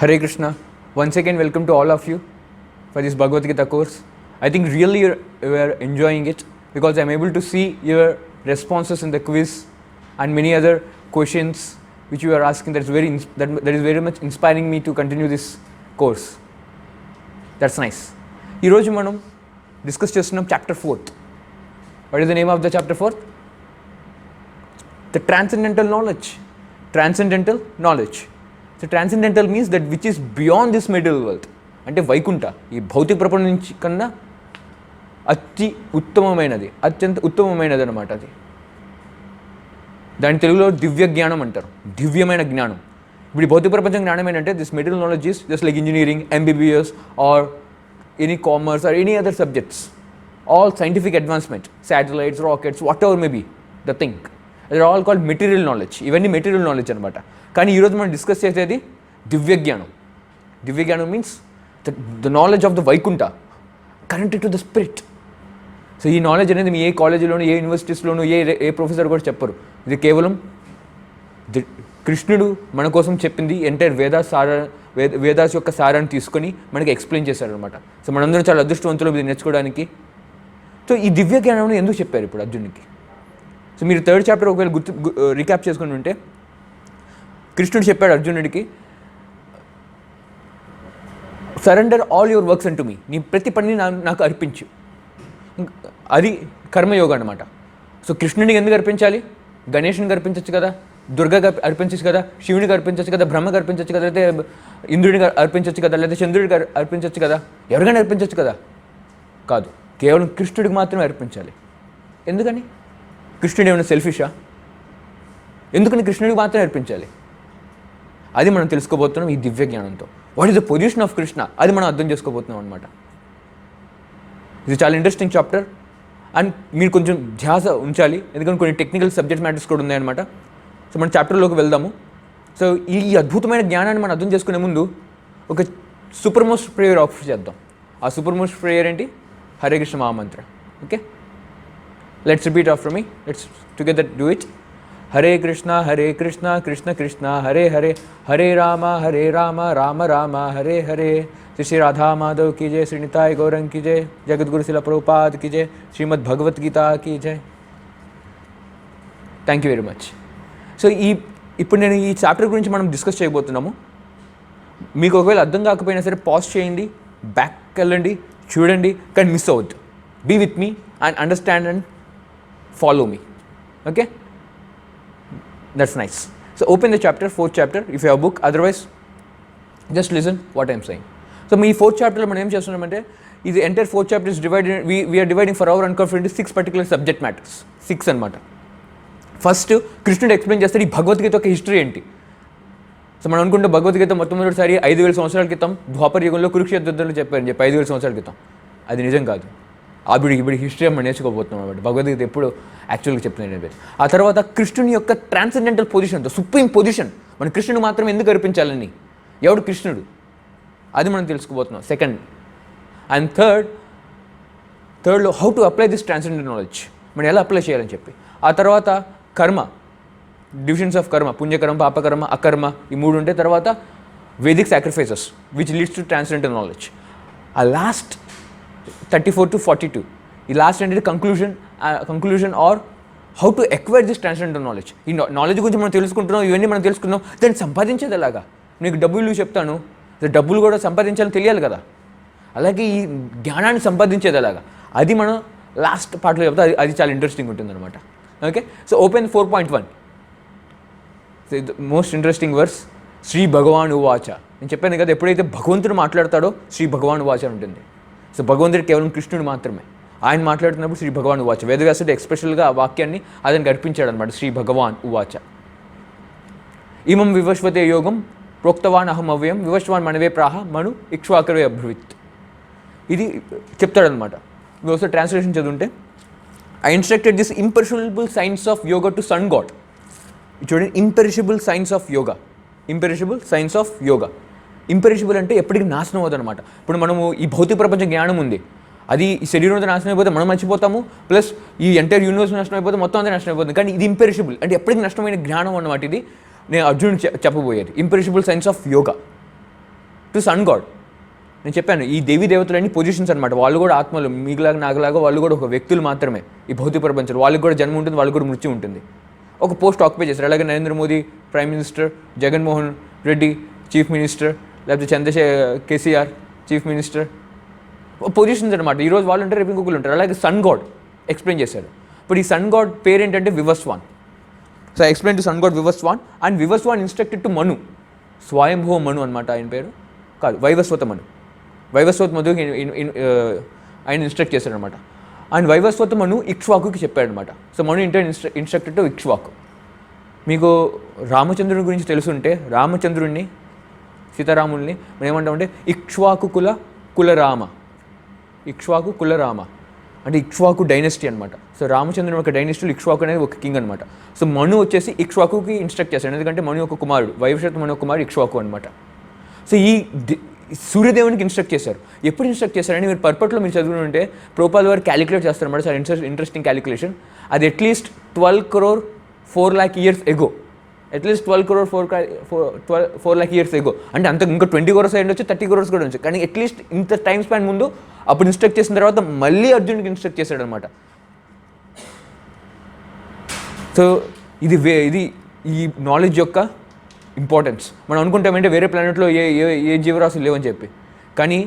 Hare Krishna. Once again, welcome to all of you for this Bhagavad Gita course. I think really you are enjoying it because I'm able to see your responses in the quiz and many other questions which you are asking. That is very much inspiring me to continue this course. That's nice. ఈరోజు మనం discuss చేస్తున్నాం chapter 4th. What is the name of the chapter 4th? The transcendental knowledge. Transcendental knowledge. So transcendental means that which is beyond this material world. అంటే వైకుంఠ, ఈ భౌతిక ప్రపంచం నుంచి కన్నా అత్యంత ఉత్తమమైనది అనమాట అది. దాని తెలుగులో దివ్య జ్ఞానం అంటారు, దివ్యమైన జ్ఞానం. ఇప్పుడు ఈ భౌతిక ప్రపంచం జ్ఞానం ఏంటంటే this material knowledge is just like engineering, MBBS or any commerce or any other subjects, all scientific advancement, satellites, rockets, whatever may be the thing, అది ఆల్ కాల్డ్ మెటీరియల్ నాలెడ్జ్. ఇవన్నీ మెటీరియల్ నాలెడ్జ్ అనమాట. కానీ ఈరోజు మనం discuss చేసేది దివ్య జ్ఞానం. దివ్య జ్ఞానం means the knowledge of the Vaikuntha connected to the spirit. So ఈ నాలెడ్జ్ అనేది మీ ఏ కాలేజీలోనూ, ఏ యూనివర్సిటీస్లోనూ, ఏ ప్రొఫెసర్ కూడా చెప్పరు. ఇది కేవలం కృష్ణుడు మన కోసం చెప్పింది ఎంటైర్ వేదాస్ యొక్క సారాన్ని తీసుకొని మనకి ఎక్స్ప్లెయిన్ చేశారనమాట. సో మనందరం చాలా అదృష్టవంతులు ఇది నేర్చుకోవడానికి. సో ఈ దివ్య జ్ఞానం ఎందుకు చెప్పారు ఇప్పుడు అర్జునుడికి? సో మీరు 3rd చాప్టర్ ఒకవేళ రీక్యాప్ చేసుకుని ఉంటే, కృష్ణుడు చెప్పాడు అర్జునుడికి, సరెండర్ ఆల్ యువర్ వర్క్స్ అంటూ మీ, నీ ప్రతి పనిని నాకు అర్పించు. అది కర్మయోగం అనమాట. సో కృష్ణుడికి ఎందుకు అర్పించాలి? గణేషునికి అర్పించవచ్చు కదా, దుర్గకి అర్పించవచ్చు కదా, శివునికి అర్పించవచ్చు కదా, బ్రహ్మకి అర్పించవచ్చు కదా, లేకపోతే ఇంద్రుడికి అర్పించవచ్చు కదా, లేదా చంద్రుడికి అర్పించవచ్చు కదా, ఎవరికైనా అర్పించవచ్చు కదా. కాదు, కేవలం కృష్ణుడికి మాత్రమే అర్పించాలి. ఎందుకని? కృష్ణుడు ఏమైనా సెల్ఫిషా? ఎందుకని కృష్ణుడికి మాత్రమే అర్పించాలి? అది మనం తెలుసుకోబోతున్నాం ఈ దివ్య జ్ఞానంతో. What is the position of Krishna, అది మనం అర్థం చేసుకోబోతున్నాం అనమాట. ఇది చాలా ఇంట్రెస్టింగ్ చాప్టర్ అండ్ మీరు కొంచెం ధ్యాస ఉంచాలి, ఎందుకంటే కొన్ని టెక్నికల్ సబ్జెక్ట్ మ్యాటర్స్ కూడా ఉన్నాయన్నమాట. సో మన చాప్టర్లోకి వెళ్దాము. సో ఈ అద్భుతమైన జ్ఞానాన్ని మనం అర్థం చేసుకునే ముందు ఒక సూపర్ మోస్ట్ ప్రేయర్ ఆఫర్ చేద్దాం. ఆ సూపర్ మోస్ట్ ప్రేయర్ ఏంటి? Hare Krishna Mahamantra. Okay, let's repeat after me. Let's together do it. Hare Krishna Krishna Krishna Hare Hare, Hare Rama Rama Rama Hare Hare. Shri Radha Madhav की जय, श्री निताय गौरंग की जय, जगद्गुरु शिला प्रभुपाद की जय, श्रीमद् भगवत गीता की जय. Thank you very much. So ఇప్పుడు నేను ఈ చాప్టర్ గురించి మనం డిస్కస్ చేయబోతున్నాము. మీకు ఒకవేళ అర్థం కాకపోయినా సరే పాజ్ చేయండి, బ్యాక్కి వెళ్ళండి, చూడండి, కానీ మిస్ అవ్వద్దు. Be with me and understand and follow me. Okay, that's nice. So open the chapter, 4th chapter if you have book, otherwise just listen what I'm saying. So మీ 4th చాప్టర్లో మనం ఏం చేస్తున్నామంటే, ఇది entire 4th chapter is divided, we're dividing for our unconfident 6 particular subject matters. 6 అనమాట. First కృష్ణుడు explain చేస్తాడు ఈ భగవద్గీత యొక్క హిస్టరీ ఏంటి. సో మనం అనుకుంటే భగవద్గీత మొట్టమొదటిసారి 5000 సంవత్సరాల క్రితం ద్వాపర యుగంలో కురుక్షేత్ర యుద్ధంలో చెప్పారని చెప్పి 5000 సంవత్సరాల క్రితం. అది నిజం కాదు. ఇప్పుడు హిస్టరీ మనం నేర్చుకోబోతున్నాం అనమాట. భగవద్గీత ఎప్పుడు యాక్చువల్గా చెప్తున్నాను. ఆ తర్వాత కృష్ణుని యొక్క ట్రాన్సెండెంటల్ పొజిషన్తో, సుప్రీం పొజిషన్, మన కృష్ణుడు మాత్రమే ఎందుకు అర్పించాలని, ఎవడు కృష్ణుడు, అది మనం తెలుసుకోబోతున్నాం. సెకండ్ అండ్ థర్డ్లో how to apply this transcendental knowledge, మనం ఎలా అప్లై చేయాలని చెప్పి. ఆ తర్వాత కర్మ, డివిజన్స్ ఆఫ్ కర్మ, పుణ్యకర్మ, పాపకర్మ, అకర్మ, ఈ 3 ఉంటే తర్వాత Vedic sacrifices which leads to transcendental knowledge. ఆ లాస్ట్ 34 to 42, ఈ లాస్ట్ ఏంటంటే conclusion or how to acquire this transcendental knowledge. ఈ నాలెడ్జ్ గురించి మనం తెలుసుకుంటున్నాం, ఇవన్నీ మనం తెలుసుకున్నాం, దాన్ని సంపాదించేది ఎలాగా. నీకు డబ్బులు చెప్తాను, డబ్బులు కూడా సంపాదించాలని తెలియాలి కదా. అలాగే ఈ జ్ఞానాన్ని సంపాదించేది ఎలాగా, అది మనం లాస్ట్ పార్ట్లో చెప్తా. అది చాలా ఇంట్రెస్టింగ్ ఉంటుంది అనమాట. Okay, so open 4.1. Most interesting verse, Shri Bhagavan ఉవాచ. నేను చెప్పాను కదా, ఎప్పుడైతే భగవంతుడు మాట్లాడతాడో శ్రీ భగవాన్ ఉవాచ ఉంటుంది. సో భగవంతుడు కేవలం కృష్ణుడు మాత్రమే. ఆయన మాట్లాడుతున్నప్పుడు శ్రీ భగవాన్ ఉవాచ. వేదవ్యాసుడు ఎక్స్పెషల్గా ఆ వాక్యాన్ని అతనికి అర్పించాడు అనమాట. శ్రీ భగవాన్ ఉవాచ. ఇమం వివశ్వతే యోగం ప్రోక్తవాన్ అహం అవ్యయం వివశ్వాన్ మనవే ప్రాహ మను ఇక్ష్వాకరే అభ్రవిత్. ఇది చెప్తాడనమాట. మీరు ఒకసారి ట్రాన్స్లేషన్ చదువుంటే, I instructed this imperishable science of yoga to sun god. చూడండి, imperishable science of yoga, imperishable science of yoga. Imperishable అంటే ఎప్పటికీ నాశనం అవ్వదు అనమాట. ఇప్పుడు మనము ఈ భౌతిక ప్రపంచ జ్ఞానం ఉంది, అది ఈ శరీరంతో నాశనం అయిపోతే మనం మర్చిపోతాము, ప్లస్ ఈ ఎంటైర్ యూనివర్స్ నష్టం అయిపోతే మొత్తం అంతా నష్టం అయిపోతుంది. కానీ ఇది ఇంపెరిషబుల్ అంటే ఎప్పటికీ నష్టమైన జ్ఞానం అన్నమాట. ఇది నేను అర్జునుడు చెప్పబోయేది imperishable science of yoga. To sun god. నేను చెప్పాను ఈ దేవీ దేవతలన్నీ పొజిషన్స్ అనమాట. వాళ్ళు కూడా ఆత్మలు, మీకులాగా నాకులాగా వాళ్ళు కూడా ఒక వ్యక్తులు మాత్రమే ఈ భౌతిక ప్రపంచంలో. వాళ్ళకి కూడా జన్మ ఉంటుంది, వాళ్ళకి కూడా మృత్యు ఉంటుంది. ఒక పోస్ట్ ఆక్యుపై చేస్తారు. అలాగే Narendra Modi prime minister, Jaganmohan Reddy chief minister, లేకపోతే కేసీఆర్ చీఫ్ మినిస్టర్, పొజిషన్స్ అనమాట. ఈరోజు వాళ్ళు ఉంటారు, రేపు ఇంకొకరు ఉంటారు. అలాగే సన్ గాడ్ ఎక్స్ప్లెయిన్ చేశారు. ఇప్పుడు ఈ సన్ గాడ్ పేరు ఏంటంటే Vivasvan. So I explain to sun god Vivasvan, and Vivasvan instructed to Manu, Swayambhava Manu అనమాట ఆయన పేరు, కాదు వైవస్వత మను. వైవస్వత మనుకి ఆయన ఇన్స్ట్రక్ట్ చేశాడనమాట. అండ్ వైవస్వత మను ఇక్ష్వాకుకి చెప్పాడనమాట. So Manu instructed to Ikshvaku. మీకు రామచంద్రుని గురించి తెలుసుంటే, రామచంద్రుడిని సీతారాముల్ని మనం ఏమంటామంటే ఇక్ష్వాకు కులరామ, ఇక్ష్వాకు కులరామ అంటే ఇక్ష్వాకు డైనెస్టీ అనమాట. సో రామచంద్రుని ఒక డైనెస్టీలో ఇక్ష్వాకు అనేది ఒక కింగ్ అనమాట. సో మను వచ్చేసి ఇక్ష్వాకుకి ఇన్స్ట్రక్ట్ చేశాడు, ఎందుకంటే మను ఒక కుమారుడు, వైవస్వత మను ఒక కుమారుడు ఇక్ష్వాకు అనమాట. సో ఈ సూర్యదేవునికి ఇన్స్ట్రక్ట్ చేశారు. ఎప్పుడు ఇన్స్ట్రక్ట్ చేశారని మీరు పర్పట్లో మీరు చదువుకుని ఉంటే ప్రోపాల్ వారు క్యాలిక్యులేట్ చేస్తారన్నమాట. Sir interesting calculation. అది అట్లీస్ట్ 12 crore 4 lakh years ఎగో, అట్లీస్ట్ 12 crore 4 lakh years ఎగో. అంటే అంత ఇంకా 20 crores అయ్యి ఉండొచ్చు, 30 crores కూడా ఉండొచ్చు. కానీ అట్లీస్ట్ ఇంత టైం స్పాన్ ముందు అప్పుడు ఇన్స్ట్రక్ట్ చేసిన తర్వాత మళ్ళీ అర్జునుడికి ఇన్స్ట్రక్ట్ చేశాడు అనమాట. సో ఇది ఈ నాలెడ్జ్ యొక్క ఇంపార్టెన్స్. మనం అనుకుంటామంటే వేరే ప్లానెట్లో ఏ జీవరాశులు లేవని చెప్పి, కానీ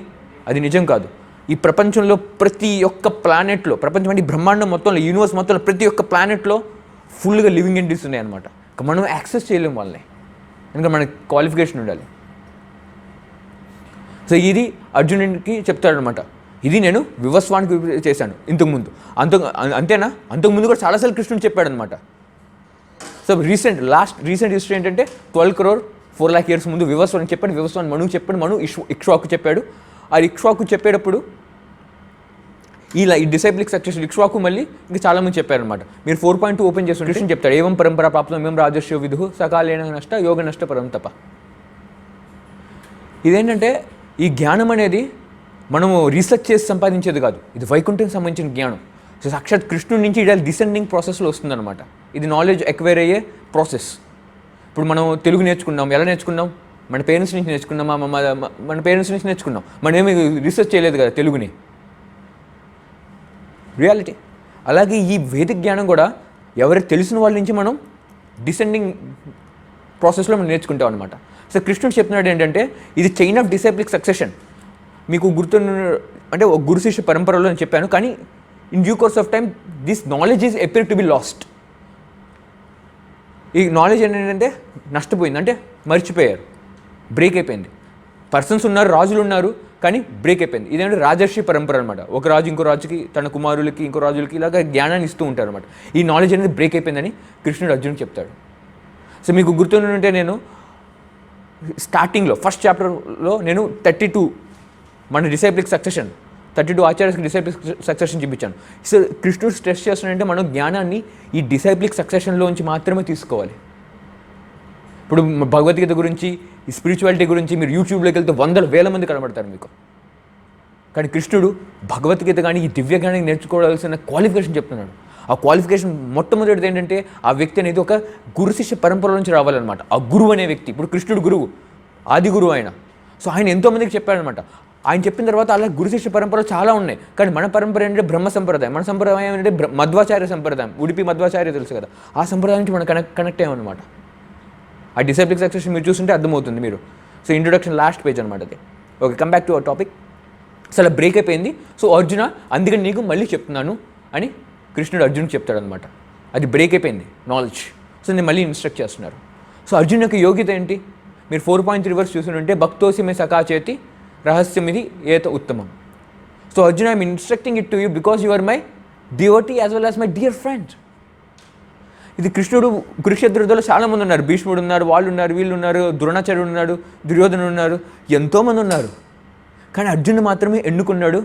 అది నిజం కాదు. ఈ ప్రపంచంలో ప్రతి ఒక్క ప్లానెట్లో, ప్రపంచం అంటే బ్రహ్మాండం మొత్తంలో, యూనివర్స్ మొత్తంలో ప్రతి ఒక్క ప్లానెట్లో ఫుల్గా లివింగ్ ఎంటిటీస్ ఉన్నాయి అనమాట. మనం యాక్సెస్ చేయలేము వాళ్ళని, ఎందుకంటే మనకి క్వాలిఫికేషన్ ఉండాలి. సో ఇది అర్జునుడికి చెప్తాడనమాట. ఇది నేను వివస్వానికి చేశాను ఇంతకుముందు. అంతేనా? అంతకుముందు కూడా చాలాసార్లు కృష్ణుడు చెప్పాడనమాట. సో రీసెంట్ హిస్టరీ ఏంటంటే 12 crore 4 lakh years ముందు వివస్వానికి చెప్పాడు, వివస్వాన్ మనుకు చెప్పాడు, మను ఇక్ష్వాకు చెప్పాడు. ఆ ఇక్ష్వాకు చెప్పేటప్పుడు ఈ డిసైపులిక్ సక్సెషన్ ఇక్ష్వాకు మళ్ళీ ఇంకా చాలామంది చెప్పారనమాట. మీరు 4.2 ఓపెన్ చేసి కృష్ణ చెప్తాడు, ఏవం పరంపరా ప్రాప్తం ఏం రాజర్షి విధు సకాలేన నష్ట యోగ నష్ట పరం తప. ఇదేంటంటే ఈ జ్ఞానం అనేది మనము రీసెర్చ్ చేసి సంపాదించేది కాదు, ఇది వైకుంఠంకి సంబంధించిన జ్ఞానం. సో సాక్షాత్ కృష్ణుడి నుంచి ఇది డిసెండింగ్ ప్రాసెస్లో వస్తుందన్నమాట. ఇది నాలెడ్జ్ ఎక్వైర్ అయ్యే ప్రాసెస్. ఇప్పుడు మనం తెలుగు నేర్చుకున్నాం, ఎలా నేర్చుకున్నాం? మన పేరెంట్స్ నుంచి నేర్చుకున్నాం, మన పేరెంట్స్ నుంచి నేర్చుకున్నాం. మనం ఏమి రీసెర్చ్ చేయలేదు కదా తెలుగుని, రియాలిటీ. అలాగే ఈ వేదిక జ్ఞానం కూడా ఎవరికి తెలిసిన వాళ్ళ నుంచి మనం డిసెండింగ్ ప్రాసెస్లో మనం నేర్చుకుంటాం అనమాట. సో కృష్ణుడు చెప్తున్నాడు ఏంటంటే ఇది చైన్ ఆఫ్ డిసైప్లిక్ సక్సెషన్. మీకు అంటే ఒక గురు శిష్య పరంపరలో నేను చెప్పాను, కానీ in due course of time this knowledge is appear to be last. ఈ నాలెడ్జ్ ఏంటంటే నష్టపోయింది, అంటే మర్చిపోయారు, బ్రేక్ అయిపోయింది. పర్సన్స్ ఉన్నారు, రాజులు ఉన్నారు, కానీ బ్రేక్ అయిపోయింది. ఇదేంటే రాజర్షి పరంపర అనమాట. ఒక రాజు ఇంకో రాజుకి, తన కుమారులకి, ఇంకో రాజులకి ఇలాగ జ్ఞానాన్ని ఇస్తూ ఉంటారు అనమాట. ఈ నాలెడ్జ్ అనేది బ్రేక్ అయిపోయిందని కృష్ణుడు అర్జునుడు చెప్తాడు. సో మీకు గుర్తుంటే నేను స్టార్టింగ్లో ఫస్ట్ చాప్టర్లో నేను 32 మన డిసైప్లిక్ సక్సెషన్, 32 ఆచార్యస్కి డిసైప్లిక్ సక్సెషన్ చూపించాను. సో కృష్ణుడు స్ట్రెస్ చేస్తున్నాడంటే మనం జ్ఞానాన్ని ఈ డిసైప్లిక్ సక్సెషన్లోంచి మాత్రమే తీసుకోవాలి. ఇప్పుడు భగవద్గీత గురించి, ఈ స్పిరిచువాలిటీ గురించి మీరు యూట్యూబ్లోకి వెళ్తే 100,000 మంది కనబడతారు మీకు. కానీ కృష్ణుడు భగవద్గీత కానీ ఈ దివ్య జ్ఞానాన్ని నేర్చుకోవాల్సిన క్వాలిఫికేషన్ చెప్తున్నాడు. ఆ క్వాలిఫికేషన్ మొట్టమొదటిది ఏంటంటే ఆ వ్యక్తి అనేది ఒక గురు శిష్య పరంపర నుంచి రావాలన్నమాట. ఆ గురువు అనే వ్యక్తి, ఇప్పుడు కృష్ణుడు గురువు, ఆది గురువు ఆయన. సో ఆయన ఎంతోమందికి చెప్పాడనమాట. ఆయన చెప్పిన తర్వాత అలా గురు శిష్య పరంపరలు చాలా ఉన్నాయి. కానీ మన పరంపర ఏంటంటే బ్రహ్మ సంప్రదాయం. మన సంప్రదాయం ఏంటంటే మధ్వాచార్య సంప్రదాయం. ఉడిపి మధ్వాచార్య తెలుసు కదా, ఆ సంప్రదాయం నుంచి మనం కనెక్ట్ అయ్యామన్నమాట. ఆ డిసైప్లిక్ సక్సెషన్ మీరు చూస్తుంటే అర్థమవుతుంది మీరు. సో ఇంట్రొడక్షన్ లాస్ట్ పేజ్ అనమాట అది. Okay, come back to our topic. So అలా బ్రేక్ అయిపోయింది. సో అర్జున, అందుకని నీకు మళ్ళీ చెప్తున్నాను అని కృష్ణుడు అర్జునుడికి చెప్తాడనమాట. అది బ్రేక్ అయిపోయింది నాలెడ్జ్. సో నేను మళ్ళీ ఇన్స్ట్రక్ట్ చేస్తున్నారు. సో అర్జున్ యొక్క యోగ్యత ఏంటి? మీరు 4.3 వర్స్ చూస్తుంటే భక్తోసి మే సఖా చేతి రహస్యం ఇది ఏత ఉత్తమం. So Arjun, I'm instructing it to you because you are my devotee as well as my dear friend. ఇది కృష్ణుడు కురుక్షేత్ర యుద్ధంలో చాలామంది ఉన్నారు. భీష్ముడు ఉన్నారు, వాళ్ళు ఉన్నారు, వీళ్ళు ఉన్నారు, ద్రోణాచార్యుడు ఉన్నాడు, దుర్యోధనుడు ఉన్నారు, ఎంతోమంది ఉన్నారు. కానీ అర్జునుడు మాత్రమే ఎన్నుకున్నాడు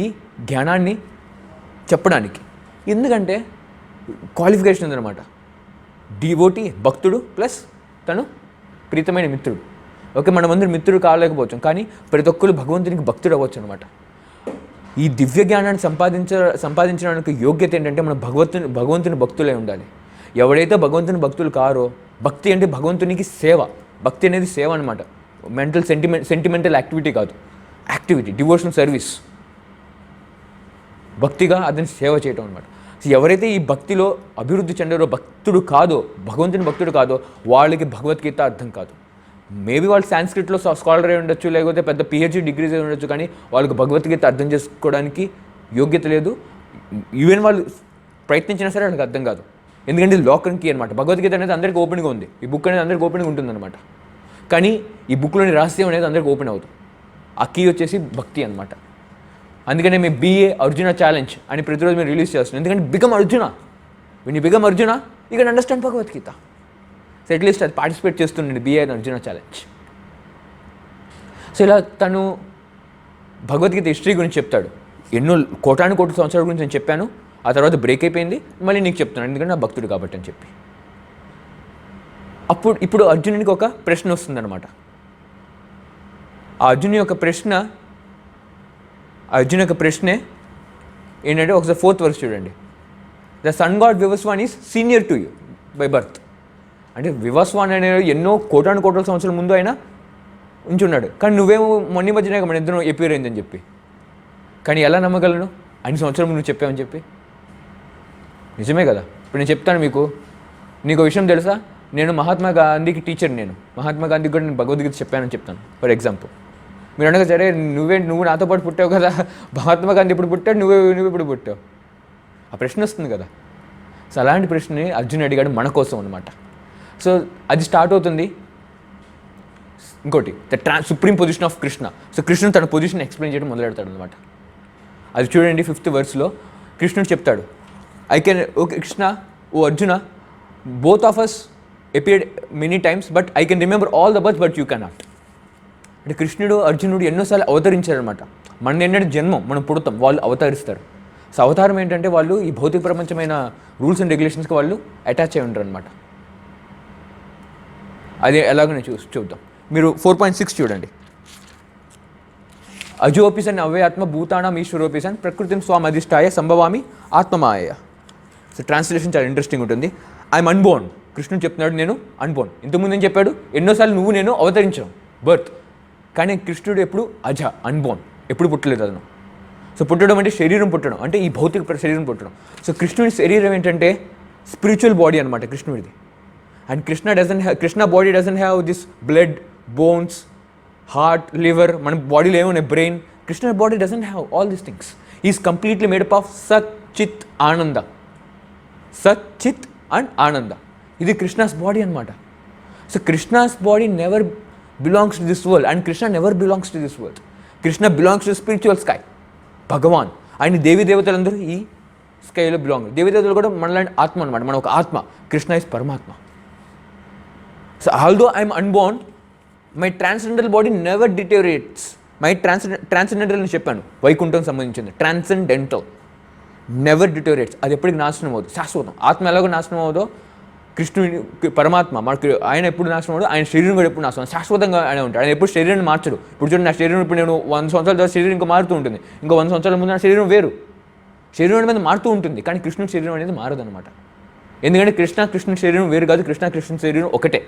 ఈ జ్ఞానాన్ని చెప్పడానికి. ఎందుకంటే క్వాలిఫికేషన్ ఉందన్నమాట. డివోటీ భక్తుడు ప్లస్ తను ప్రీతమైన మిత్రుడు. ఓకే, మనమందరం మిత్రుడు కాలేకపోవచ్చు, కానీ ప్రతి ఒక్కరు భగవంతునికి భక్తుడు అవ్వచ్చు అనమాట. ఈ దివ్య జ్ఞానాన్ని సంపాదించడానికి యోగ్యత ఏంటంటే మనం భగవంతుని భక్తులై ఉండాలి. ఎవడైతే భగవంతుని భక్తులు కారో, భక్తి అంటే భగవంతునికి సేవ, భక్తి అనేది సేవ అనమాట. సెంటిమెంటల్ యాక్టివిటీ కాదు, యాక్టివిటీ, డివోషనల్ సర్వీస్, భక్తిగా అతని సేవ చేయటం అనమాట. సో ఎవరైతే ఈ భక్తిలో అభివృద్ధి చెందారో, భక్తుడు కాదో, భగవంతుని భక్తుడు కాదో, వాళ్ళకి భగవద్గీత అర్థం కాదు. మేబీ వాళ్ళు సాంస్క్రిట్లో స్కాలర్ అయి ఉండొచ్చు, లేకపోతే పెద్ద పిహెచ్డి డిగ్రీస్ అయి ఉండొచ్చు, కానీ వాళ్ళకి భగవద్గీత అర్థం చేసుకోవడానికి యోగ్యత లేదు. ఈవెన్ వాళ్ళు ప్రయత్నించినా సరే వాళ్ళకి అర్థం కాదు. ఎందుకంటే ఇది లోకంకి అనమాట. భగవద్గీత అనేది అందరికీ ఓపెన్గా ఉంది, ఈ బుక్ అనేది అందరికీ ఓపెన్గా ఉంటుందన్నమాట. కానీ ఈ బుక్లోని రహస్యం అనేది అందరికీ ఓపెన్ అవుతుంది. ఆ కీ వచ్చేసి భక్తి అనమాట. అందుకనే మేము BA అర్జున ఛాలెంజ్ అని ప్రతిరోజు మేము రిలీజ్ చేస్తున్నాం. ఎందుకంటే become Arjuna, when you become Arjuna you can understand Bhagavad Gita. So at least అది పార్టిసిపేట్ చేస్తుండండి BA అర్జున ఛాలెంజ్. సో ఇలా తను భగవద్గీత హిస్టరీ గురించి చెప్తాడు. ఎన్నో కోటాను కోట్ల సంవత్సరాల గురించి నేను చెప్పాను, ఆ తర్వాత బ్రేక్ అయిపోయింది, మళ్ళీ నీకు చెప్తున్నాను ఎందుకంటే నా భక్తుడు కాబట్టి అని చెప్పి. ఇప్పుడు అర్జునునికి ఒక ప్రశ్న వస్తుందన్నమాట. ఆ అర్జున్ యొక్క ప్రశ్నే ఏంటంటే, ఒకసారి 4th వర్స్ చూడండి. The sun god Vivasvan is senior to you by birth. అంటే వివస్వాన్ అనే ఎన్నో కోటాను కోట్ల సంవత్సరాల ముందు ఆయన ఉంచున్నాడు, కానీ నువ్వేమో మొన్న మధ్యనే మన ఇద్దరు ఎపియర్ అయిందని చెప్పి. కానీ ఎలా నమ్మగలను అన్ని సంవత్సరాలు నువ్వు చెప్పావని చెప్పి? నిజమే కదా. ఇప్పుడు నేను చెప్తాను మీకు, నీకు విషయం తెలుసా, నేను మహాత్మా గాంధీకి టీచర్, నేను మహాత్మా గాంధీకి కూడా నేను భగవద్గీత చెప్పానని చెప్తాను ఫర్ ఎగ్జాంపుల్. మీరు అనగా సరే నువ్వు నాతో పాటు పుట్టావు కదా, మహాత్మా గాంధీ ఇప్పుడు పుట్టాడు, నువ్వు ఇప్పుడు పుట్టావు, ఆ ప్రశ్న వస్తుంది కదా. సో అలాంటి ప్రశ్నని అర్జున్ అడిగాడు మన కోసం అనమాట. సో అది స్టార్ట్ అవుతుంది. ఇంకోటి supreme position of Krishna. So కృష్ణుడు తన పొజిషన్ ఎక్స్ప్లెయిన్ చేయడం మొదలెడతాడు అనమాట. అది చూడండి 5th వర్స్లో కృష్ణుడు చెప్తాడు, okay Krishna, O Arjuna, both of us appeared many times but I can remember all the births but you cannot. అంటే కృష్ణుడు అర్జునుడు ఎన్నోసార్లు అవతరించారనమాట. మన ఏంటంటే జన్మం, మనం పుడతాం, వాళ్ళు అవతరిస్తారు. సో అవతారం ఏంటంటే వాళ్ళు ఈ భౌతిక ప్రపంచమైన రూల్స్ అండ్ రెగ్యులేషన్స్కి వాళ్ళు అటాచ్ అయి ఉంటారు అనమాట. అది ఎలాగో నేను చూద్దాం. మీరు 4.6 చూడండి. అజోపిసన్ అవ్యయాత్మ భూతానం ఈశ్వరోపిసన్ ప్రకృతిని స్వామధిష్టాయ సంభవామి ఆత్మమాయ. సో ట్రాన్స్లేషన్ చాలా ఇంట్రెస్టింగ్ ఉంటుంది. I'm unborn. కృష్ణుడు చెప్తున్నాడు నేను అన్బోర్న్. ఇంతకుముందు ఏం చెప్పాడు, ఎన్నోసార్లు నువ్వు నేను అవతరించాం, బర్త్. కానీ కృష్ణుడు ఎప్పుడు అజ, అన్బోర్న్, ఎప్పుడు పుట్టలేదు అతను. సో పుట్టడం అంటే శరీరం పుట్టడం, అంటే ఈ భౌతిక శరీరం పుట్టడం. సో కృష్ణుడి శరీరం ఏంటంటే స్పిరిచువల్ బాడీ అనమాట కృష్ణుడిది. And Krishna body doesn't have this blood, bones, heart, liver. మన బాడీలో ఏమున్నాయి, brain. Krishna body doesn't have all these things. Is completely made up of sat, chit, ananda. Sat, chit and ananda, ఇది కృష్ణాస్ బాడీ అనమాట. So Krishna's body never belongs to this world and Krishna never belongs to this world. Krishna belongs to spiritual sky, Bhagavan. ఆయన దేవీ దేవతలందరూ ఈ స్కైలో belong. దేవీ దేవతలు కూడా మనలాంటి ఆత్మ అనమాట, మన ఒక ఆత్మ. Krishna is Paramatma. So although I'm unborn, my transcendental body never deteriorates. My transcendental అని చెప్పాను, వైకుంఠం సంబంధించింది. ట్రాన్సెండెంటల్ నెవర్ డిటోరియేట్స్, అది ఎప్పటికి నాశనం అవుతుంది, శాశ్వతం. ఆత్మ ఎలాగో నాశనం అవుదో, కృష్ణుడి పరమాత్మ మనకు ఆయన ఎప్పుడు నాశనం అవుతుంది, ఆయన శరీరం కూడా ఎప్పుడు నాశనం, శాశ్వతంగా ఆయన ఉంటాడు. ఆయన ఎప్పుడు శరీరాన్ని మార్చడు. ఇప్పుడు చూడండి, నా శరీరం ఇప్పుడు నేను 100 సంవత్సరాల తర్వాత శరీరం ఇంకా మారుతూ ఉంటుంది, ఇంకో 100 సంవత్సరాల ముందు నా శరీరం వేరు. శరీరం అనేది మారుతూ ఉంటుంది, కానీ కృష్ణుడి శరీరం అనేది మారదనమాట. ఎందుకంటే కృష్ణుడి శరీరం వేరు కాదు, కృష్ణుడి శరీరం ఒకటే.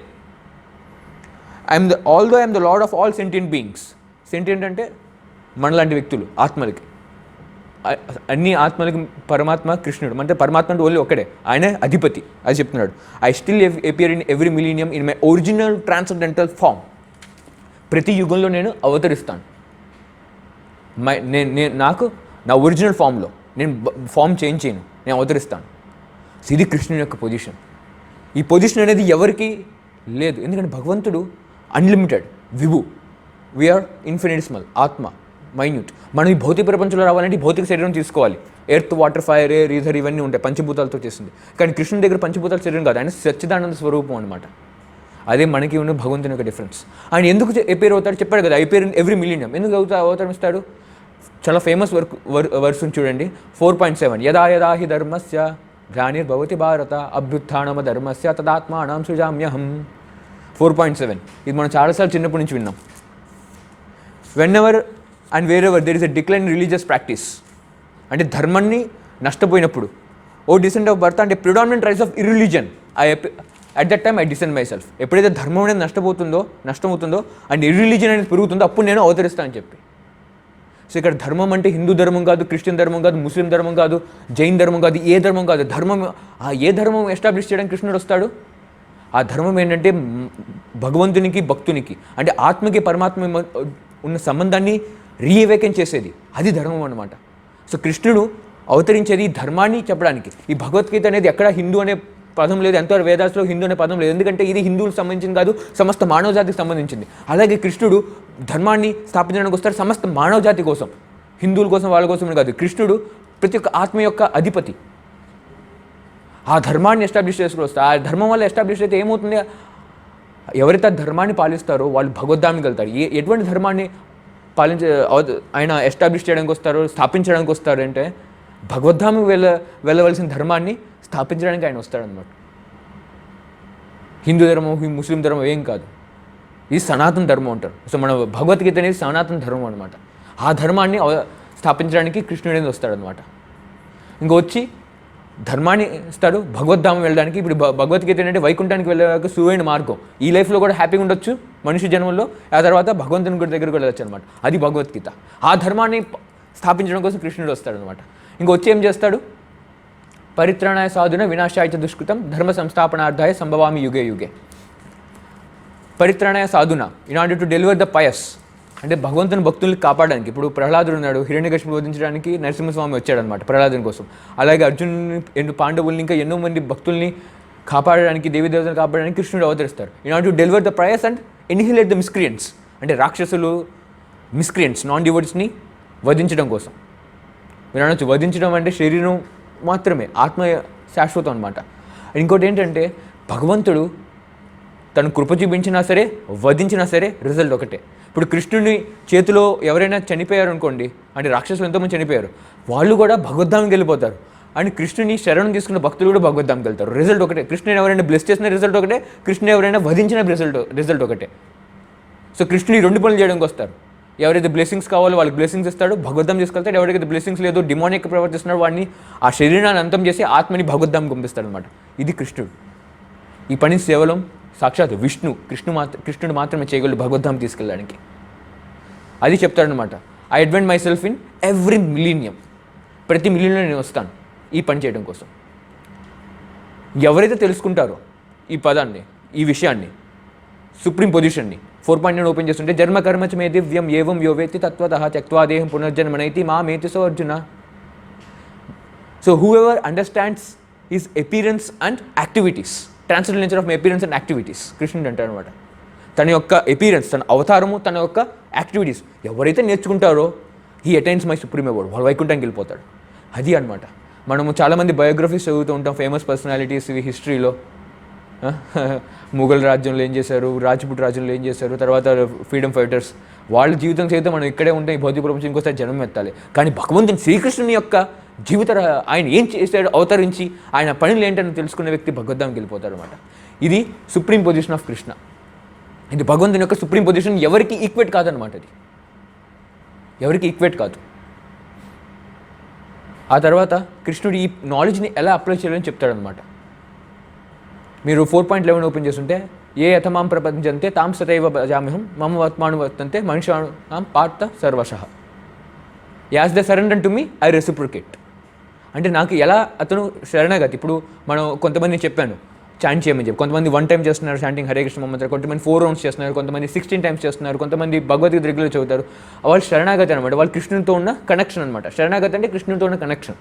Although I'm the lord of all sentient beings. Sentient అంటే మనలాంటి వ్యక్తులు, ఆత్మలకి, అన్ని ఆత్మలకి పరమాత్మ కృష్ణుడు. అంటే పరమాత్మ అంటే ఓన్లీ ఒకటే, ఆయనే అధిపతి. అది చెప్తున్నాడు. I still appear in every millennium in my original transcendental form. ప్రతి యుగంలో నేను అవతరిస్తాను. నాకు నా ఒరిజినల్ ఫామ్లో, నేను ఫామ్ చేంజ్ చేయను, నేను అవతరిస్తాను. ఇది కృష్ణుని యొక్క పొజిషన్. ఈ పొజిషన్ అనేది ఎవరికి లేదు, ఎందుకంటే భగవంతుడు అన్లిమిటెడ్, విభు. వీఆర్ ఇన్ఫినిటిస్మల్, ఆత్మ మైన్యూట్. మనం ఈ భౌతిక ప్రపంచంలో రావాలంటే ఈ భౌతిక శరీరం తీసుకోవాలి. Earth, water, fire, air, ether ఇవన్నీ ఉంటాయి, పంచభూతాలతో చేసింది. కానీ కృష్ణుడి దగ్గర పంచభూతాల శరీరం కాదు, ఆయన సచ్చిదానంద స్వరూపం అనమాట. అదే మనకి ఉన్న భగవంతుని యొక్క డిఫరెన్స్. ఆయన ఎందుకు ఎపేర్ అవుతాడు చెప్పాడు కదా, ఎపేర్ ఇన్ ఎవ్రీ మిలీనియం. ఎందుకు అవతారం ఇస్తాడు? చాలా ఫేమస్ వర్స్ చూడండి. 4.7 యదా యదా హి ధర్మస్య గ్లానిర్భవతి భారత అభ్యుత్థానమ ధర్మస్య తదాత్మానం సృజామ్యహం. 4.7 ఇది మనం చాలాసార్లు చిన్నప్పటి నుంచి విన్నాం. Whenever and wherever there is a decline in religious practice, అంటే ధర్మాన్ని నష్టపోయినప్పుడు, ఓ డిసెంట్ ఆఫ్ బర్త్ అంటే predominant rights of irreligion. At that time I descend myself. ఎప్పుడైతే ధర్మం అనేది నష్టమవుతుందో అండ్ ఇర్రిలీజియన్ అనేది పెరుగుతుందో అప్పుడు నేను అవతరిస్తానని చెప్పి. సో ఇక్కడ ధర్మం అంటే హిందూ ధర్మం కాదు, క్రిస్టియన్ ధర్మం కాదు, ముస్లిం ధర్మం కాదు, జైన్ ధర్మం కాదు, ఏ ధర్మం కాదు. ఏ ధర్మం ఎస్టాబ్లిష్ చేయడానికి కృష్ణుడు వస్తాడు? ఆ ధర్మం ఏంటంటే భగవంతునికి భక్తునికి అంటే ఆత్మకి పరమాత్మ ఉన్న సంబంధాన్ని రీఎవేకెన్ చేసేది, అది ధర్మం అనమాట. సో కృష్ణుడు అవతరించేది ఈ ధర్మాన్ని చెప్పడానికి. ఈ భగవద్గీత అనేది ఎక్కడ హిందూ అనే పదం లేదు, ఎంతవరకు వేదాస్లో హిందూ అనే పదం లేదు, ఎందుకంటే ఇది హిందువులకు సంబంధించింది కాదు, సమస్త మానవ జాతికి సంబంధించింది. అలాగే కృష్ణుడు ధర్మాన్ని స్థాపించడానికి వస్తారు సమస్త మానవ జాతి కోసం, హిందువుల కోసం వాళ్ళ కోసం కాదు. కృష్ణుడు ప్రతి ఒక్క ఆత్మ యొక్క అధిపతి. ఆ ధర్మాన్ని ఎస్టాబ్లిష్ చేసుకుని వస్తారు. ఆ ధర్మం వల్ల ఎస్టాబ్లిష్ అయితే ఏమవుతుంది? ఎవరైతే ఆ ధర్మాన్ని పాలిస్తారో వాళ్ళు భగవద్ధామికి వెళ్తారు. ఎటువంటి ధర్మాన్ని ఆయన ఎస్టాబ్లిష్ చేయడానికి వస్తారు, స్థాపించడానికి వస్తారు అంటే భగవద్ధామికి వెళ్ళవలసిన ధర్మాన్ని స్థాపించడానికి ఆయన వస్తాడనమాట. హిందూ ధర్మం, ముస్లిం ధర్మం ఏం కాదు, ఇది సనాతన ధర్మం అంటారు. సో మన భగవద్గీత అనేది సనాతన ధర్మం అనమాట. ఆ ధర్మాన్ని స్థాపించడానికి కృష్ణుడు అనేది వస్తాడనమాట. ఇంక వచ్చి ధర్మాన్ని ఇస్తాడు, భగవద్ధామం వెళ్ళడానికి. ఇప్పుడు భగవద్గీత ఏంటంటే వైకుంఠానికి వెళ్ళడానికి సులువైన మార్గం. ఈ లైఫ్లో కూడా హ్యాపీగా ఉండొచ్చు మనిషి జన్మలో, ఆ తర్వాత భగవంతుని గుడి దగ్గరికి వెళ్ళవచ్చు అనమాట. అది భగవద్గీత. ఆ ధర్మాన్ని స్థాపించడం కోసం కృష్ణుడు వస్తాడనమాట. ఇంకొచ్చి ఏం చేస్తాడు? పరిత్రాణాయ సాధున వినాశాయ చ దుష్కృతం ధర్మ సంస్థాపనార్థాయ సంభవామి యుగే యుగే. పరిత్రాణాయ సాధున in order to deliver the pious, అంటే భగవంతుని భక్తుల్ని కాపాడడానికి. ఇప్పుడు ప్రహ్లాదుడు ఉన్నాడు, హిరణ్యకశిపుని వధించడానికి నరసింహస్వామి వచ్చాడనమాట ప్రహ్లాదుని కోసం. అలాగే అర్జునుని, పాండవుల్ని, ఇంకా ఎన్నో మంది భక్తుల్ని కాపాడడానికి, దేవతలను కాపాడడానికి కృష్ణుడు అవతరిస్తారు. In order to deliver the pious and annihilate the miscreants, అంటే రాక్షసులు, మిస్క్రియంట్స్, నాన్ డివోట్స్ని వధించడం కోసం. మీరు అనొచ్చు వధించడం అంటే శరీరం మాత్రమే, ఆత్మ శాశ్వతం అనమాట. ఇంకోటి ఏంటంటే భగవంతుడు తను కృప చూపించినా సరే వధించినా సరే రిజల్ట్ ఒకటే. ఇప్పుడు కృష్ణుని చేతిలో ఎవరైనా చనిపోయారు అనుకోండి, అంటే రాక్షసులు ఎంతోమంది చనిపోయారు, వాళ్ళు కూడా భగవద్ధామికి వెళ్ళిపోతారు. అండ్ కృష్ణుని శరణం తీసుకున్న భక్తులు కూడా భగవద్ధామికి వెళ్తారు. రిజల్ట్ ఒకటే. కృష్ణుని ఎవరైనా బ్లెస్ చేసిన రిజల్ట్ ఒకటే, కృష్ణుని ఎవరైనా వధించిన రిజల్ట్ ఒకటే. సో కృష్ణుని రెండు పనులు చేయడానికి వస్తారు. ఎవరైతే బ్లెస్సింగ్స్ కావాలో వాళ్ళకి బ్లెస్సింగ్స్ ఇస్తాడు, భగవద్ధాం తీసుకెళ్తాడు. ఎవరైతే బ్లెస్సింగ్స్ లేదో డిమోనిక్ ప్రవర్తిస్తున్నాడు వాడిని, ఆ శరీరాన్ని అంతం చేసి ఆత్మని భగవద్ధాం పంపిస్తాడు అనమాట. ఇది కృష్ణుడు. ఈ పని కేవలం సాక్షాత్ కృష్ణుడు మాత్రమే చేయగలడు భగవద్ధాం తీసుకెళ్ళడానికి. అది చెప్తాడనమాట. I advent my self in every millennium, ప్రతి మిలీనియం నేను వస్తాను ఈ పని చేయడం కోసం. ఎవరైతే తెలుసుకుంటారో ఈ పదాన్ని, ఈ విషయాన్ని, సుప్రీం పొజిషన్ని 4.9 ఓపెన్ చేస్తుంటే జన్మ కర్మచ మే దివ్యం ఏవం యోవేతి తత్వతః త్యక్త్వా దేహం పునర్జన్మనైతి మామేతి సో Arjuna. So whoever understands his appearance and activities, transgender nature of my appearance and activities, కృష్ణుడు అంటారు అనమాట. తన యొక్క అపీరెన్స్, తన అవతారము, తన యొక్క యాక్టివిటీస్ ఎవరైతే నేర్చుకుంటారో he attains my supreme award, వాళ్ళు వైకుంఠానికి వెళ్ళిపోతాడు. అది అనమాట. మనము చాలామంది బయోగ్రఫీస్ చదువుతూ ఉంటాం, ఫేమస్ పర్సనాలిటీస్ హిస్టరీలో. ముఘల్ రాజ్యంలో ఏం చేశారు, రాజ్పుట్ రాజ్యంలో ఏం చేశారు, తర్వాత ఫ్రీడమ్ ఫైటర్స్, వాళ్ళ జీవితం సైతం మనం ఇక్కడే ఉంటాం, ఈ భౌతిక ప్రపంచం ఇంకోసారి జన్మ ఎత్తాలి. కానీ భగవంతుని శ్రీకృష్ణుని యొక్క జీవిత ఆయన ఏం చేశాడు, అవతరించి ఆయన పనులు ఏంటని తెలుసుకున్న వ్యక్తి భగవద్ధాంకి వెళ్ళిపోతాడు అనమాట. ఇది సుప్రీం పొజిషన్ ఆఫ్ కృష్ణ. ఇది భగవంతుని యొక్క సుప్రీం పొజిషన్, ఎవరికి ఈక్వేట్ కాదనమాట. అది ఎవరికి ఈక్వేట్ కాదు. ఆ తర్వాత కృష్ణుడు ఈ నాలెడ్జ్ని ఎలా అప్లై చేయాలని చెప్తాడనమాట. మీరు 4.11 ఓపెన్ చేస్తుంటే ఏ యథమాం ప్రపంచంతే తాం సతైవ భజామ్యహం మమ వర్తమాను వర్తంతే మనుష్యాం పార్థ సర్వశః as the surrender to me I reciprocate. అంటే నాకు ఎలా అతను శరణాగతి. ఇప్పుడు మనం కొంతమంది చెప్పాను చాంట్ చేయమని చెప్పి, కొంతమంది 1 టైం చేస్తున్నారు చాంటింగ్ హరే కృష్ణ మంత్రం, కొంతమంది 4 రౌండ్స్ చేస్తున్నారు, కొంతమంది 16 టైమ్స్ చేస్తున్నారు, కొంతమంది భగవద్గీత రెగ్యులర్ చదువుతారు. వాళ్ళు శరణాగతి అనమాట. వాళ్ళు కృష్ణునితో ఉన్న కనెక్షన్ అనమాట. శరణాగతి అంటే కృష్ణునితో ఉన్న కనెక్షన్.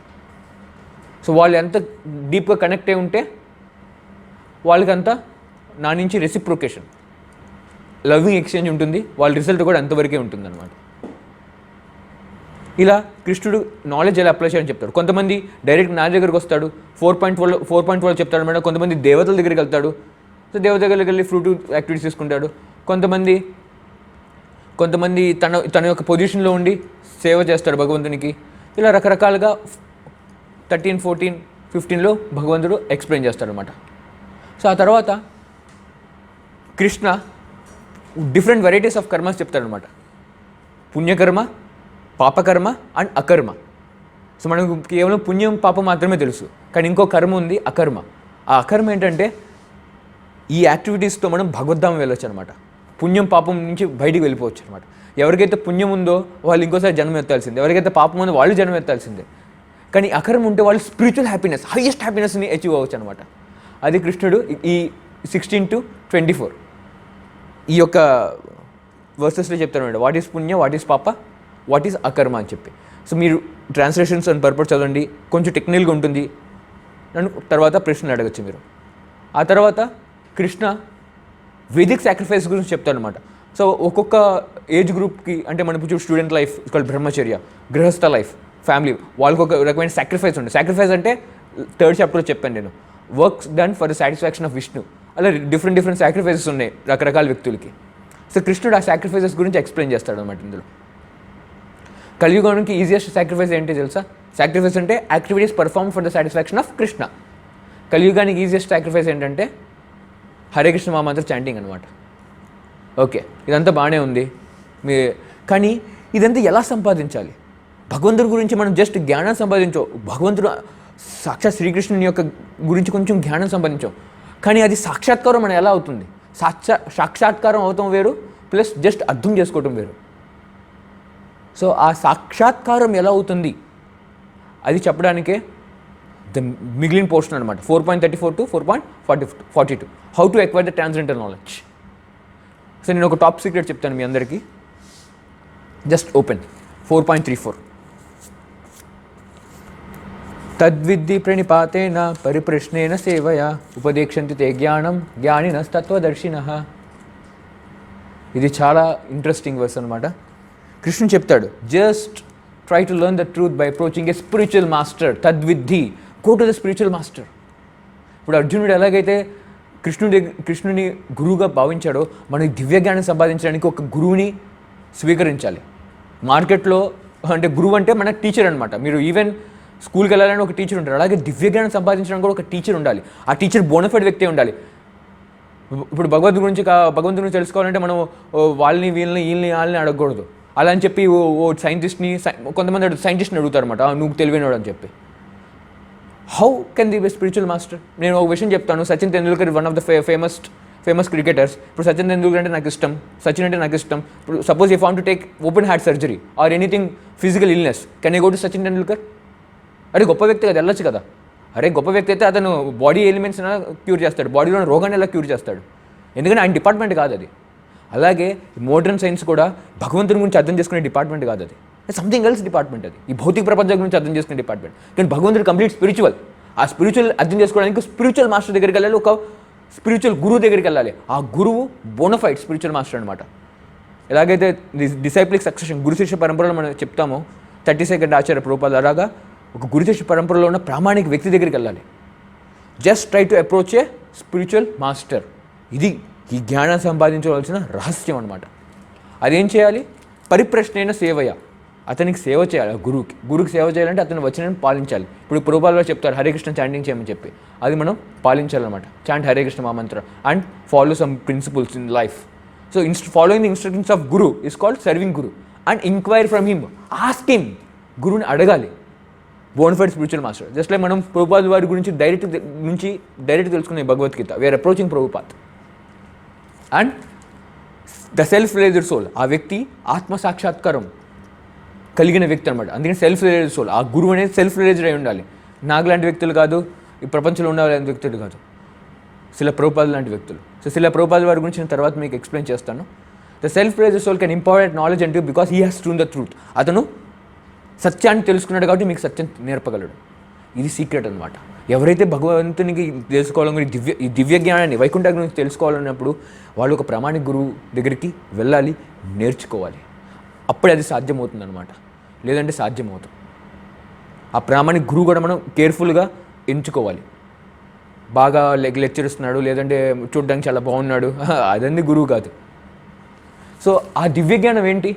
సో వాళ్ళు ఎంత డీప్గా కనెక్ట్ అయి ఉంటే వాళ్ళకంతా నా నుంచి రెసిప్రొకేషన్, లవింగ్ ఎక్స్చేంజ్ ఉంటుంది. వాళ్ళ రిజల్ట్ కూడా అంతవరకే ఉంటుంది అనమాట. ఇలా కృష్ణుడు నాలెడ్జ్ ఎలా అప్లై చేయాలని చెప్తాడు. కొంతమంది డైరెక్ట్ నా దగ్గరికి వస్తాడు, 4.12 చెప్తాడు మేడం. కొంతమంది దేవతల దగ్గరికి వెళ్తాడు, సో దేవత దగ్గరికి వెళ్ళి ఫ్రూట్ యాక్టివిటీస్ తీసుకుంటాడు. కొంతమంది తన యొక్క పొజిషన్లో ఉండి సేవ చేస్తాడు భగవంతునికి. ఇలా రకరకాలుగా 13, 14, 15లో భగవంతుడు ఎక్స్ప్లెయిన్ చేస్తాడు అనమాట. సో ఆ తర్వాత Krishna different varieties of karmas చెప్తాడనమాట. పుణ్యకర్మ, పాపకర్మ అండ్ అకర్మ. సో మనకు కేవలం పుణ్యం పాపం మాత్రమే తెలుసు, కానీ ఇంకో కర్మ ఉంది అకర్మ. ఆ అకర్మ ఏంటంటే ఈ యాక్టివిటీస్తో మనం భగవద్ధామం వెళ్ళొచ్చు అనమాట. పుణ్యం పాపం నుంచి బయటికి వెళ్ళిపోవచ్చు అనమాట. ఎవరికైతే పుణ్యం ఉందో వాళ్ళు ఇంకోసారి జన్మ ఎత్తాల్సిందే, ఎవరికైతే పాపం ఉందో వాళ్ళు జన్మ ఎత్తాల్సిందే. కానీ అకరం ఉంటే వాళ్ళు స్పిరిచువల్ హ్యాపీనెస్, హైయెస్ట్ హ్యాపీనెస్ని అచీవ్ అవ్వచ్చు అనమాట. అది కృష్ణుడు ఈ 16-24 ఈ యొక్క వర్సెస్లో చెప్తారు అనమాట. వాట్ ఈస్ పుణ్య, వాట్ ఈస్ పాప, వాట్ ఈస్ అకర్మ అని చెప్పి. సో మీరు ట్రాన్స్లేషన్స్ అండ్ పర్పస్ చదవండి, కొంచెం టెక్నికల్గా ఉంటుంది. నన్ను తర్వాత ప్రశ్నలు అడగచ్చు మీరు. ఆ తర్వాత కృష్ణ వేదిక్ సాక్రిఫైస్ గురించి చెప్తాడనమాట. సో ఒక్కొక్క ఏజ్ గ్రూప్కి, అంటే మన ఇప్పుడు స్టూడెంట్ లైఫ్, ఇక్కడ బ్రహ్మచర్య, గృహస్థ లైఫ్, ఫ్యామిలీ, వాళ్ళకి ఒక రకమైన సాక్రిఫైస్ ఉంటుంది. సాక్రిఫైస్ అంటే 3rd చాప్టర్లో చెప్పాను నేను, works done for the satisfaction of Vishnu. అలా డిఫరెంట్ సాక్రిఫైసెస్ ఉన్నాయి రకరకాల వ్యక్తులకి. సో కృష్ణుడు ఆ సాక్రిఫైసెస్ గురించి ఎక్స్ప్లెయిన్ చేస్తాడు అనమాట ఇందులో. కలియుగానికి ఈజియెస్ట్ సాక్రిఫైస్ ఏంటి తెలుసా? సాక్రిఫైస్ అంటే activities perform for the satisfaction of Krishna. కలియుగానికి ఈజియెస్ట్ సాక్రిఫైస్ ఏంటంటే హరే కృష్ణ మహామంత్ర చాంటింగ్ అనమాట. ఓకే, ఇదంతా బాగానే ఉంది కానీ ఇదంతా ఎలా సంపాదించాలి? భగవంతుడి గురించి మనం జస్ట్ జ్ఞానం సంపాదించాం, భగవంతుడు సాక్షాత్ శ్రీకృష్ణుని యొక్క గురించి కొంచెం జ్ఞానం సంపాదించాం, కానీ అది సాక్షాత్కారం మన ఎలా అవుతుంది? సాక్షాత్కారం అవుతాం వేరు, ప్లస్ జస్ట్ అర్థం చేసుకోవటం వేరు. సో ఆ సాక్షాత్కారం ఎలా అవుతుంది అది చెప్పడానికే ద మిగిలిన పోర్షన్ అనమాట. 4.34 to 4.42 how to acquire the transcendental knowledge. So నేను ఒక టాప్ సీక్రెట్ చెప్తాను మీ అందరికీ. Just open 4.34. తద్విద్ధి ప్రణిపాతేన పరిప్రశ్నేన సేవయా ఉపదేక్షంతి తే జ్ఞానం జ్ఞానినస్తత్వదర్శినః. ఇది చాలా ఇంట్రెస్టింగ్ వర్స్ అనమాట. కృష్ణుడు చెప్తాడు, just try to learn the truth by approaching a spiritual master. తద్విద్ధి, go to the spiritual master. ఇప్పుడు అర్జునుడు ఎలాగైతే కృష్ణుని గురువుగా భావించాడో, మనకి దివ్య జ్ఞానం సంపాదించడానికి ఒక గురువుని స్వీకరించాలి. మార్కెట్లో అంటే గురువు అంటే మన టీచర్ అనమాట. మీరు ఈవెన్ స్కూల్కి వెళ్ళాలని ఒక టీచర్ ఉంటారు, అలాగే దివ్య జ్ఞానం సంపాదించడానికి కూడా ఒక టీచర్ ఉండాలి. ఆ టీచర్ బోనఫైడ్ వ్యక్తి ఉండాలి. ఇప్పుడు భగవంతుడి గురించి తెలుసుకోవాలంటే మనం వీళ్ళని అడగకూడదు. అలా అని చెప్పి ఓ సైంటిస్ట్ని, కొంతమంది సైంటిస్ట్ని అడుగుతారు అనమాట, నువ్వు తెలివైనవాడు అని చెప్పి. How can the B spiritual master? నేను ఒక విషయం చెప్తాను. Sachin Tendulkar one of the famous cricketers. ఇప్పుడు సచిన్ తెండూల్కర్ అంటే నాకు ఇష్టం, సచిన్ అంటే నాకు ఇష్టం. ఇప్పుడు suppose if want to take open heart surgery or anything physical illness, can I go to Sachin Tendulkar? అరే గొప్ప వ్యక్తి కదా, వెళ్ళొచ్చు కదా. అరే గొప్ప వ్యక్తి అయితే అతను బాడీ ఎలిమెంట్స్ క్యూర్ చేస్తాడు, బాడీలో రోగాన్ని ఎలా క్యూర్ చేస్తాడు, ఎందుకంటే ఆయన డిపార్ట్మెంట్ కాదు అది. అలాగే మోడర్న్ సైన్స్ కూడా భగవంతుని గురించి అర్థం చేసుకునే డిపార్ట్మెంట్ కాదు అది, సంథింగ్ ఎల్స్ డిపార్ట్మెంట్. అది ఈ భౌతిక ప్రపంచం గురించి అర్థం చేసుకునే డిపార్ట్మెంట్. కానీ భగవంతుడు కంప్లీట్ స్పిరిచువల్. ఆ స్పిరిచువల్ అర్థం చేసుకోవడానికి స్పిరిచువల్ మాస్టర్ దగ్గరికి వెళ్ళాలి, ఒక స్పిరిచువల్ గురువు దగ్గరికి వెళ్ళాలి. ఆ గురువు బోనఫైడ్ స్పిరిచువల్ మాస్టర్ అనమాట. ఎలాగైతే డిసైప్లిక్ సక్సెషన్, గురు శిష్య పరంపరలో మనం చెప్తామో, 32nd ఆచార్య ప్రభుపాద, అలాగా ఒక గురు శిష్య పరంపరలో ఉన్న ప్రామాణిక వ్యక్తి దగ్గరికి వెళ్ళాలి. Just try to approach A spiritual master. ఇది ఈ జ్ఞానం సంపాదించవలసిన రహస్యం అనమాట. అదేం చేయాలి? పరిప్రశ్నైన సేవయ, అతనికి సేవ చేయాలి. గురువుకి సేవ చేయాలంటే అతని వచనాన్ని పాలించాలి. ఇప్పుడు ప్రభుపాదులు చెప్తారు హరే కృష్ణ చాంటింగ్ చేయమని చెప్పి, అది మనం పాలించాలన్నమాట. Chant Hare Krishna mahamantra and follow some principles in life. So following the instructions of guru is called serving guru. And inquire from him, ask him. గురువుని అడగాలి. Bona fide spiritual master. Just like మనం ప్రభుపాద్ వారి గురించి డైరెక్ట్ తెలుసుకునే Bhagavad Gita, we are approaching Prabhupad. And the self realized soul, ఆ వ్యక్తి ఆత్మ సాక్షాత్కారం కలిగిన వ్యక్తి అనమాట. అందుకని సెల్ఫ్ రియలైజ్డ్ సోల్, ఆ గురువు అనేది సెల్ఫ్ రియలైజ్డ్ అయి ఉండాలి. నాకు లాంటి వ్యక్తులు కాదు, ఈ ప్రపంచంలో ఉన్న వ్యక్తులు కాదు, శిల ప్రభుపాద్ లాంటి వ్యక్తులు. సో శిల ప్రభుపాద్ వారి గురించి నేను తర్వాత మీకు ఎక్స్ప్లెయిన్ చేస్తాను. The self realized soul can important knowledge and because he has ట్రూన్ ద ట్రూత్. అతను సత్యాన్ని తెలుసుకున్నాడు కాబట్టి మీకు సత్యం నేర్పగలడు. ఇది సీక్రెట్ అనమాట. ఎవరైతే భగవంతునికి తెలుసుకోవాలని ఈ దివ్య జ్ఞానాన్ని, వైకుంఠ గురించి తెలుసుకోవాలన్నప్పుడు వాళ్ళు ఒక ప్రామాణిక గురువు దగ్గరికి వెళ్ళాలి, నేర్చుకోవాలి. అప్పుడే అది సాధ్యమవుతుంది అనమాట. లేదంటే సాధ్యమవుతుంది. ఆ ప్రామాణిక గురువు కూడా మనం కేర్ఫుల్గా ఎంచుకోవాలి. బాగా లెక్చర్ ఇస్తున్నాడు, లేదంటే చూడడానికి చాలా బాగున్నాడు, అదన్నీ గురువు కాదు. సో ఆ దివ్య జ్ఞానం ఏంటి?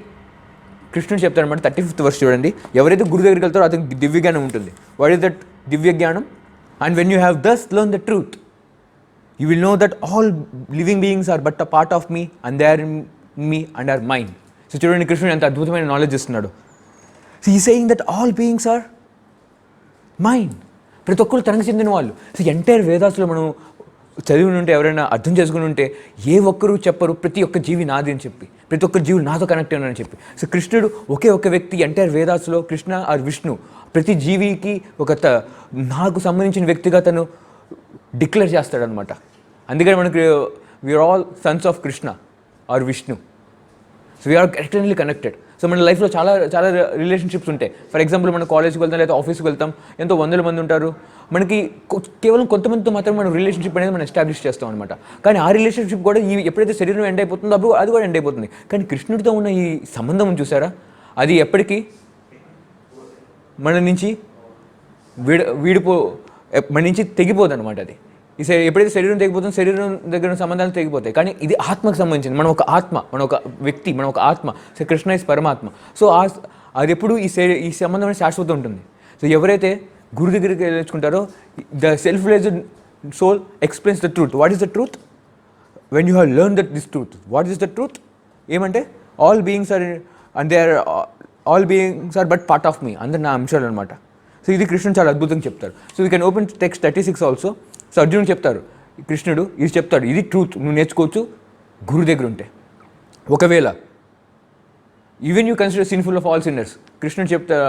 కృష్ణుడు చెప్తాడు అనమాట. 35th verse చూడండి. ఎవరైతే గురువు దగ్గరికి వెళ్తారో అతనికి దివ్య జ్ఞానం ఉంటుంది. వాట్ ఈస్ దట్ దివ్య జ్ఞానం? And when you have thus learn the truth, you will know that all living beings are but a part of me and they are in me and are mind. So చూడండి, కృష్ణుడు ఎంత అద్భుతమైన knowledge ఇస్తున్నాడు. So he saying that all beings are mind. ప్రతి ఒక్కరు తనకు చెందిన వాళ్ళు. సో ఎంటైర్ వేదాస్లో మనం చదివి ఉంటే, ఎవరైనా అర్థం చేసుకుని ఉంటే ఏ ఒక్కరు చెప్పరు ప్రతి ఒక్క జీవి నాది అని చెప్పి, ప్రతి ఒక్క జీవులు నాతో కనెక్ట్ అయినారని చెప్పి. సో కృష్ణుడు ఒకే ఒక్క వ్యక్తి, ఎంటైర్ వేదాస్లో కృష్ణ ఆర్ విష్ణు ప్రతి జీవికి ఒక నాకు సంబంధించిన వ్యక్తిగా తను డిక్లేర్ చేస్తాడనమాట. అందుకని మనకి we are all sons of Krishna or Vishnu. So we are eternally connected. So మన లైఫ్లో చాలా చాలా రిలేషన్షిప్స్ ఉంటాయి. ఫర్ ఎగ్జాంపుల్ మనం కాలేజ్కి వెళ్తాం లేదా ఆఫీస్కి వెళ్తాం, ఎంతో వందల మంది ఉంటారు. మనకి కేవలం కొంతమందితో మాత్రం మనం రిలేషన్షిప్ అనేది మనం ఎస్టాబ్లిష్ చేస్తాం అనమాట. కానీ ఆ రిలేషన్షిప్ కూడా ఎప్పుడైతే శరీరం ఎండ్ అయిపోతుందో అప్పుడు అది కూడా ఎండ్ అయిపోతుంది. కానీ కృష్ణుడితో ఉన్న ఈ సంబంధం చూసారా, అది ఎప్పటికీ మన నుంచి మన నుంచి తెగిపోదు అనమాట. అది ఎప్పుడైతే శరీరం తెగిపోతుందో శరీరం దగ్గర సంబంధాలు తెగిపోతాయి. కానీ ఇది ఆత్మకు సంబంధించింది. మనం ఒక ఆత్మ, మన ఒక వ్యక్తి, మన ఒక ఆత్మ. So Krishna is Paramatma. So అది ఎప్పుడు ఈ సంబంధం అనేది శాశ్వతం ఉంటుంది. సో ఎవరైతే గురు దగ్గరికి నేర్చుకుంటారో, the self realized soul explains the truth. What is the truth? When you have learn that this truth. What is the truth? ఏమంటే all beings are and they are all beings are but part of me. అందరు నా అంశాలు అనమాట. So ఇది కృష్ణుడు చాలా అద్భుతంగా చెప్తారు. So we can open text 36 also. So అర్జునుడు చెప్తారు, కృష్ణుడు ఇది చెప్తాడు, ఇది ట్రూత్, నువ్వు నేర్చుకోవచ్చు గురు దగ్గర ఉంటే. ఒకవేళ even you consider sinful of all sinners.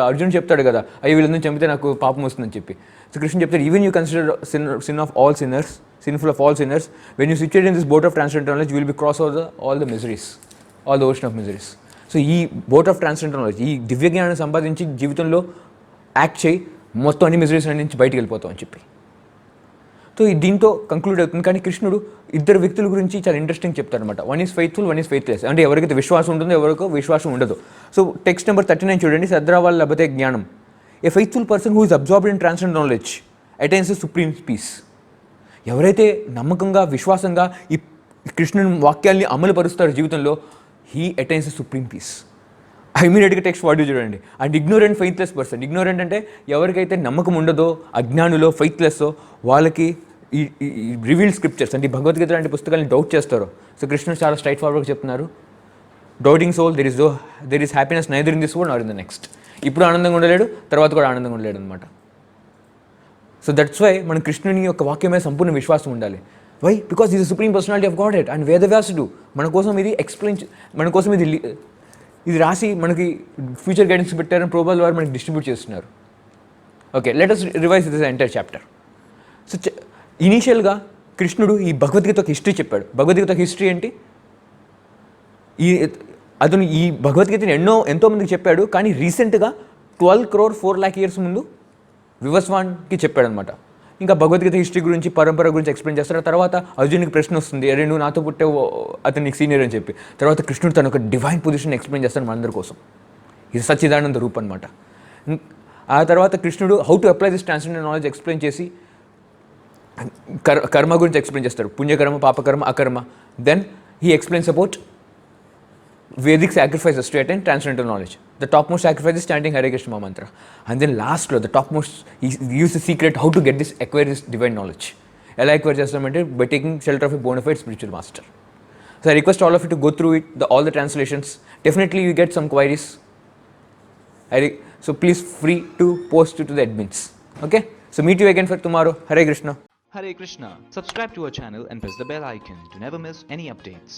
అర్జునుడు చెప్తాడు కదా, అయ్యి వీళ్ళందరూ చంపితే నాకు పాపం వస్తుందని చెప్పి. సో కృష్ణుడు చెప్తాడు, even you consider sin of all sinners, sinful of all sinners, when you situate in this boat of transcendental knowledge, you will be cross all the miseries, all the ocean of miseries. So ఈ boat of transcendental knowledge, ఈ దివ్య జ్ఞానాన్ని సంపాదించి జీవితంలో act చేయి, మొత్తం అన్ని miseries నుంచి బయటికి వెళ్ళిపోతాం అని చెప్పి. సో దీంతో కంక్లూడ్ అవుతుంది. కానీ కృష్ణుడు ఇద్దరు వ్యక్తుల గురించి చాలా ఇంట్రెస్టింగ్ చెప్తారనమాట. One is faithful, one is faithless. అంటే ఎవరికైతే విశ్వాసం ఉంటుందో, ఎవరికో విశ్వాసం ఉండదు. సో టెక్స్ట్ నెంబర్ 39 చూడండి. సద్రావాల్ లభతే జ్ఞానం. A faithful person who is absorbed in transcendent knowledge attains the supreme peace. ఎవరైతే నమ్మకంగా, విశ్వాసంగా ఈ కృష్ణుని వాక్యాల్ని అమలు పరుస్తారో జీవితంలో, he attains the supreme peace. ఇమీడియట్గా టెక్స్ట్ వాడు చూడండి. And ignorant faithless person. Ignorant అంటే ఎవరికైతే నమ్మకం ఉండదో, అజ్ఞానులో, ఫెయిత్లెస్సో, వాళ్ళకి ఈ రివీల్డ్ స్క్రిప్చర్స్ అంటే భగవద్గీత లాంటి పుస్తకాలను డౌట్ చేస్తారో. సో కృష్ణుడు చాలా స్ట్రైట్ ఫార్వర్డ్గా చెప్తున్నారు, doubting soul there is happiness neither in this world or in the next. ఇప్పుడు ఆనందంగా ఉండలేడు, తర్వాత కూడా ఆనందంగా ఉండలేడు అనమాట. సో దట్స్ వై మన కృష్ణుని యొక్క వాక్యం మీద సంపూర్ణ విశ్వాసం ఉండాలి. Why? Because is the supreme personality of godhead. And వేదవ్యాసుడు మన కోసం ఇది మన కోసం ఇది రాసి మనకి ఫ్యూచర్ గైడెన్స్ పెట్టారని ప్రోబాల్ వారు మనకి డిస్ట్రిబ్యూట్ చేస్తున్నారు. Okay, let us revise this entire chapter. So ఇనీషియల్గా కృష్ణుడు ఈ భగవద్గీత ఒక హిస్టరీ చెప్పాడు. భగవద్గీత హిస్టరీ ఏంటి? అతను ఈ భగవద్గీతని ఎంతోమందికి చెప్పాడు. కానీ రీసెంట్గా 12 crore 4 lakh years ముందు వివస్వాన్కి చెప్పాడు అనమాట. ఇంకా భగవద్గీత హిస్టరీ గురించి, పరంపర గురించి ఎక్స్ప్లెయిన్ చేస్తాడు. తర్వాత అర్జునుడికి ప్రశ్న వస్తుంది, అరే నువ్వు నాతో పుట్టే అతను నీకు సీనియర్ అని చెప్పి. తర్వాత కృష్ణుడు తన ఒక డివైన్ పొజిషన్ ఎక్స్ప్లెయిన్ చేస్తాడు మనందరి కోసం. ఇది సచ్చిదానంద రూప్ అనమాట. ఆ తర్వాత కృష్ణుడు how to apply this transcendent knowledge explain చేసి కర్మ గురించి ఎక్స్ప్లెయిన్ చేస్తాడు. పుణ్యకర్మ, పాపకర్మ, అకర్మ. Then he explains about Vedic sacrifices to attain transcendental knowledge. The topmost sacrifice is chanting Hare Krishna mantra. And then last, the topmost, he used the secret how to acquire this divine knowledge. ఎలా acquire చేస్తామంటే by taking shelter of a bona fide spiritual master. So I request all of you to go through it, all the translations. Definitely you get some queries. So please free to post it to the admins. Okay? So meet you again for tomorrow. Hare Krishna. Hare Krishna. Subscribe to our channel and press the bell icon to never miss any updates.